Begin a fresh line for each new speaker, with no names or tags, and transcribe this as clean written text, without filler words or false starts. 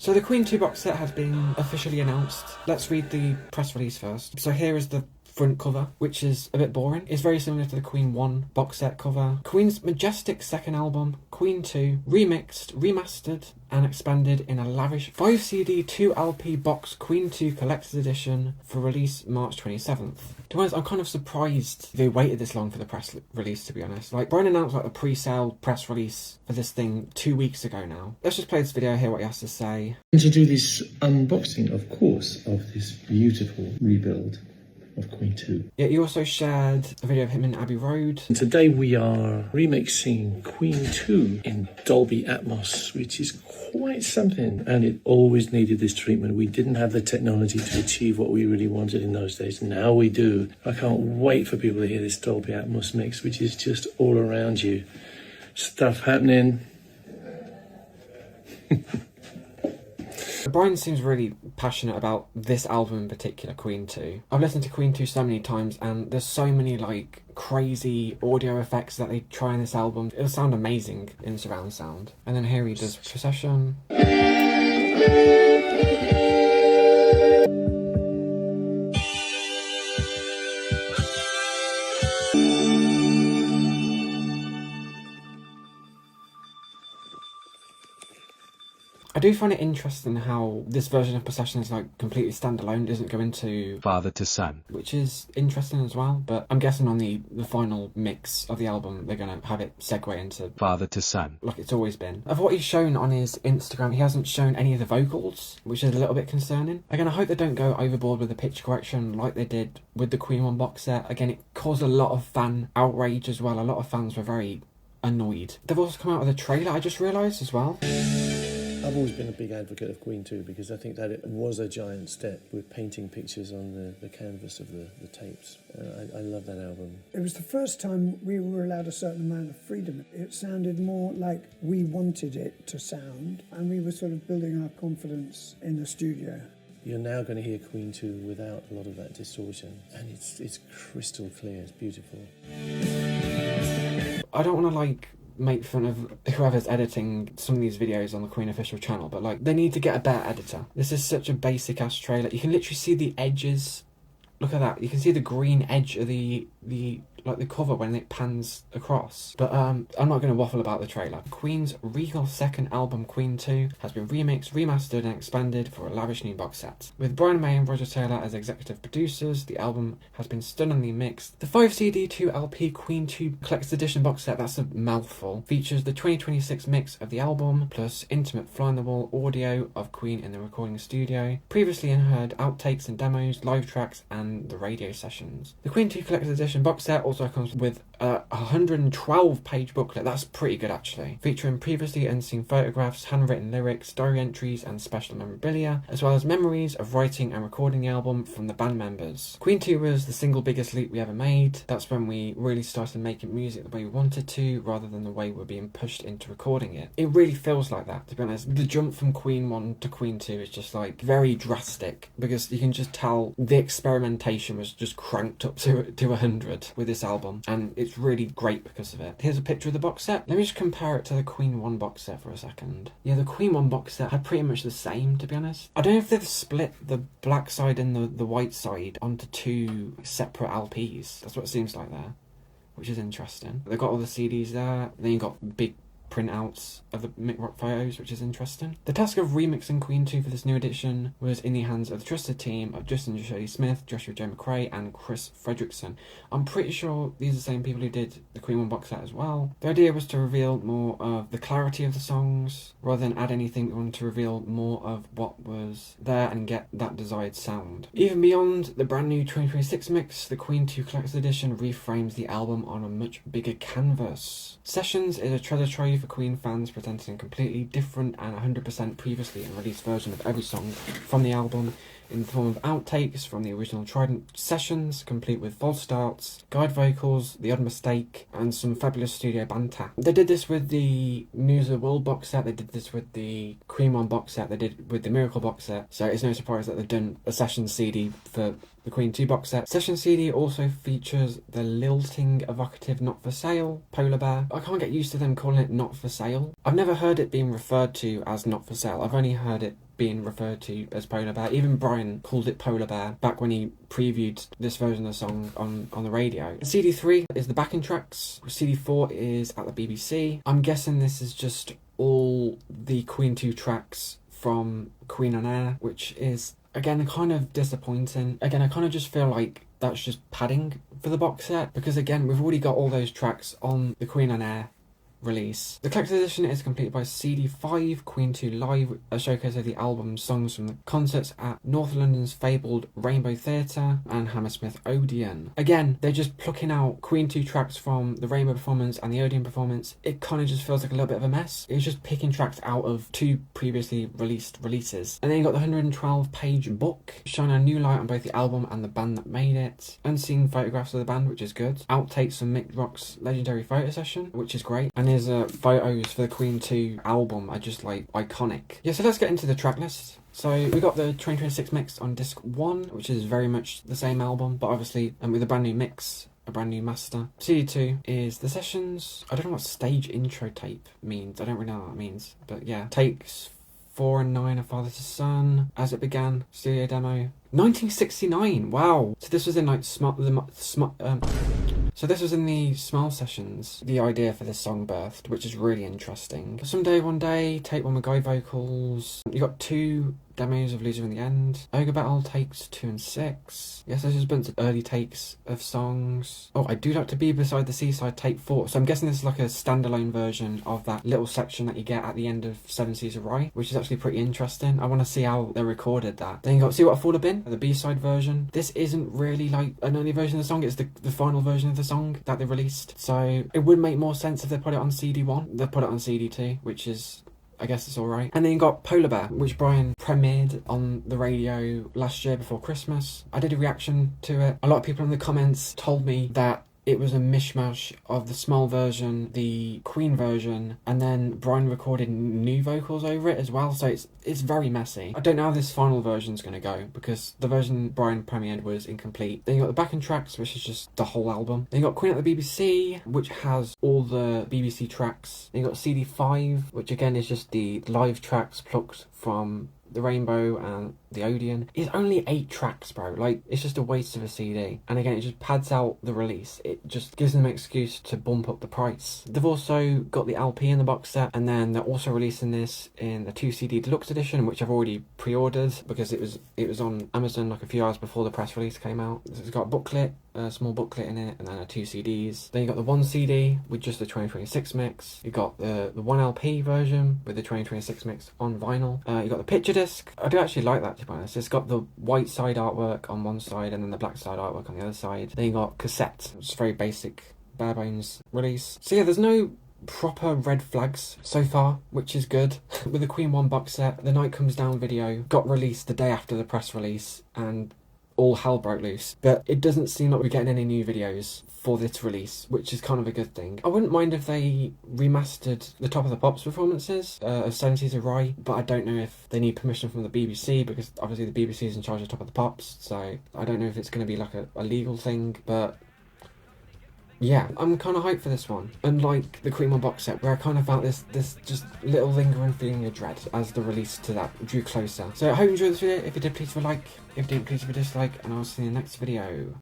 So the Queen 2 box set has been officially announced. Let's read the press release first. So here is the front cover, which is a bit boring. It's very similar to the Queen 1 box set cover. Queen's majestic second album, Queen 2, remixed, remastered, and expanded in a lavish 5 CD 2 LP box Queen 2 Collector's Edition for release March 27th. To be honest, I'm kind of surprised they waited this long for the press release, to be honest. Like, Brian announced like a pre-sale press release for this thing 2 weeks ago now. Let's just play this video, hear what he has to say.
And to do this unboxing, of course, of this beautiful rebuild of Queen 2.
Yeah, he also shared a video of him in Abbey Road.
And today we are remixing Queen 2 in Dolby Atmos, which is quite something. And it always needed this treatment. We didn't have the technology to achieve what we really wanted in those days. Now we do. I can't wait for people to hear this Dolby Atmos mix, which is just all around you. Stuff happening.
Brian seems really passionate about this album in particular, Queen 2. I've listened to Queen 2 so many times and there's so many like crazy audio effects that they try in this album. It'll sound amazing in surround sound. And then here he does Procession. I do find it interesting how this version of Procession is like completely standalone, doesn't go into
father to son,
which is interesting as well, but I'm guessing on the final mix of the album they're going to have it segue into
father to son,
like it's always been. Of what he's shown on his Instagram, he hasn't shown any of the vocals, which is a little bit concerning. Again, I hope they don't go overboard with the pitch correction like they did with the Queen 1 box set. Again, it caused a lot of fan outrage as well. A lot of fans were very annoyed. They've also come out with a trailer, I just realised as well.
I've always been a big advocate of Queen 2 because I think that it was a giant step with painting pictures on the canvas of the tapes. I love that album.
It was the first time we were allowed a certain amount of freedom. It sounded more like we wanted it to sound, and we were sort of building our confidence in the studio.
You're now going to hear Queen 2 without a lot of that distortion, and it's crystal clear, it's beautiful.
I don't want to like make fun of whoever's editing some of these videos on the Queen official channel, but like they need to get a better editor. This is such a basic ass trailer. You can literally see the edges. Look at that. You can see the green edge of the cover when it pans across. But I'm not going to waffle about the trailer. Queen's regal second album, Queen 2, has been remixed, remastered and expanded for a lavish new box set. With Brian May and Roger Taylor as executive producers, the album has been stunningly mixed. The 5 CD 2 LP Queen 2 Collector's Edition box set, that's a mouthful, features the 2026 mix of the album, plus intimate fly-on-the-wall audio of Queen in the recording studio, previously unheard outtakes and demos, live tracks and the radio sessions. The Queen 2 Collector's Edition box set also comes with a 112-page booklet. That's pretty good actually, featuring previously unseen photographs, handwritten lyrics, diary entries and special memorabilia, as well as memories of writing and recording the album from the band members. Queen 2 was the single biggest leap we ever made. That's when we really started making music the way we wanted to, rather than the way we're being pushed into recording it. It really feels like that, to be honest. The jump from Queen 1 to Queen 2 is just like very drastic, because you can just tell the experimentation was just cranked up to 100 with this album, and it's really great because of it. Here's a picture of the box set. Let me just compare it to the Queen 1 box set for a second. Yeah, the Queen 1 box set had pretty much the same, to be honest. I don't know if they've split the black side and the white side onto 2 separate LPs. That's what it seems like there, which is interesting. They've got all the CDs there, then you've got big printouts of the Mick Rock photos, which is interesting. The task of remixing Queen 2 for this new edition was in the hands of the trusted team of Justin J. Smith, Joshua J. McRae and Chris Fredrickson. I'm pretty sure these are the same people who did the Queen 1 box set as well. The idea was to reveal more of the clarity of the songs, rather than add anything. We wanted to reveal more of what was there and get that desired sound. Even beyond the brand new 2026 mix, the Queen 2 Collector's Edition reframes the album on a much bigger canvas. Sessions is a treasure trove for Queen fans, presenting a completely different and 100% previously unreleased version of every song from the album, in the form of outtakes from the original Trident sessions, complete with false starts, guide vocals, The Odd Mistake, and some fabulous studio banter. They did this with the News of the World box set, they did this with the Queen 1 box set, they did with the Miracle box set, so it's no surprise that they've done a session CD for the Queen 2 box set. Session CD also features the lilting, evocative Not For Sale, Polar Bear. I can't get used to them calling it Not For Sale. I've never heard it being referred to as Not For Sale, I've only heard it being referred to as Polar Bear. Even Brian called it Polar Bear back when he previewed this version of the song on the radio. CD3 is the backing tracks. CD4 is at the BBC. I'm guessing this is just all the Queen 2 tracks from Queen on Air, which is, again, kind of disappointing. Again, I kind of just feel like that's just padding for the box set, because again, we've already got all those tracks on the Queen on Air release. The collector's edition is completed by CD5 Queen 2 Live, a showcase of the album's songs from the concerts at North London's fabled Rainbow Theatre and Hammersmith Odeon. Again, they're just plucking out Queen 2 tracks from the Rainbow performance and the Odeon performance. It kind of just feels like a little bit of a mess. It's just picking tracks out of 2 previously released releases. And then you got the 112-page book, shining a new light on both the album and the band that made it. Unseen photographs of the band, which is good. Outtakes from Mick Rock's legendary photo session, which is great. And his photos for the Queen 2 album are just like iconic. Yeah, so let's get into the track list. So we got the 2026 mix on disc 1, which is very much the same album, but obviously with a brand new mix, a brand new master. CD2 is the sessions. I don't know what stage intro tape means. I don't really know what that means, but yeah. Takes 4 and 9 of Father to Son, As It Began, studio demo. 1969, wow! So this was in like So this was in the Smile sessions, the idea for this song birthed, which is really interesting. Someday, One Day, Take One with Guy vocals. You got 2 demos of Loser in the End. Ogre Battle takes 2 and 6. Yes, there's just a bunch of early takes of songs. Oh, I Do Like to Be Beside the Seaside, take 4. So I'm guessing this is like a standalone version of that little section that you get at the end of Seven Seas of Rye, which is actually pretty interesting. I want to see how they recorded that. Then you got See What I Thought Have Been, the B-side version. This isn't really like an early version of the song, it's the final version of the song that they released. So it would make more sense if they put it on CD1. They put it on CD2, which is, I guess it's alright. And then you got Polar Bear, which Brian premiered on the radio last year before Christmas. I did a reaction to it. A lot of people in the comments told me that it was a mishmash of the Small version, the Queen version, and then Brian recorded new vocals over it as well, so it's very messy. I don't know how this final version's going to go, because the version Brian premiered was incomplete. Then you got the backing tracks, which is just the whole album. Then you got Queen at the BBC, which has all the BBC tracks. Then you got CD5, which again is just the live tracks plucked from the Rainbow and the Odeon. It's only 8 tracks, bro. Like, it's just a waste of a CD. And again, it just pads out the release. It just gives them an excuse to bump up the price. They've also got the LP in the box set, and then they're also releasing this in the 2 CD deluxe edition, which I've already pre-ordered because it was on Amazon like a few hours before the press release came out. So it's got a booklet, a small booklet in it, and then 2 CDs. Then you got the 1 CD with just the 2026 mix. You got the 1 LP version with the 2026 mix on vinyl. You got the picture disc. I do actually like that, to be honest. It's got the white side artwork on one side and then the black side artwork on the other side. Then you got cassette, which is very basic, bare bones release. So yeah, there's no proper red flags so far, which is good. With the Queen 1 box set, the Night Comes Down video got released the day after the press release, and all hell broke loose. But it doesn't seem like we're getting any new videos for this release, which is kind of a good thing. I wouldn't mind if they remastered the Top of the Pops performances of 70s of Rye, but I don't know if they need permission from the BBC, because obviously the BBC is in charge of Top of the Pops, so I don't know if it's going to be like a legal thing, but yeah, I'm kind of hyped for this one. Unlike the Queen 1 box set, where I kind of felt this just little lingering feeling of dread as the release to that drew closer. So I hope you enjoyed this video. If you did, please leave a like. If you didn't, please leave a dislike, and I'll see you in the next video.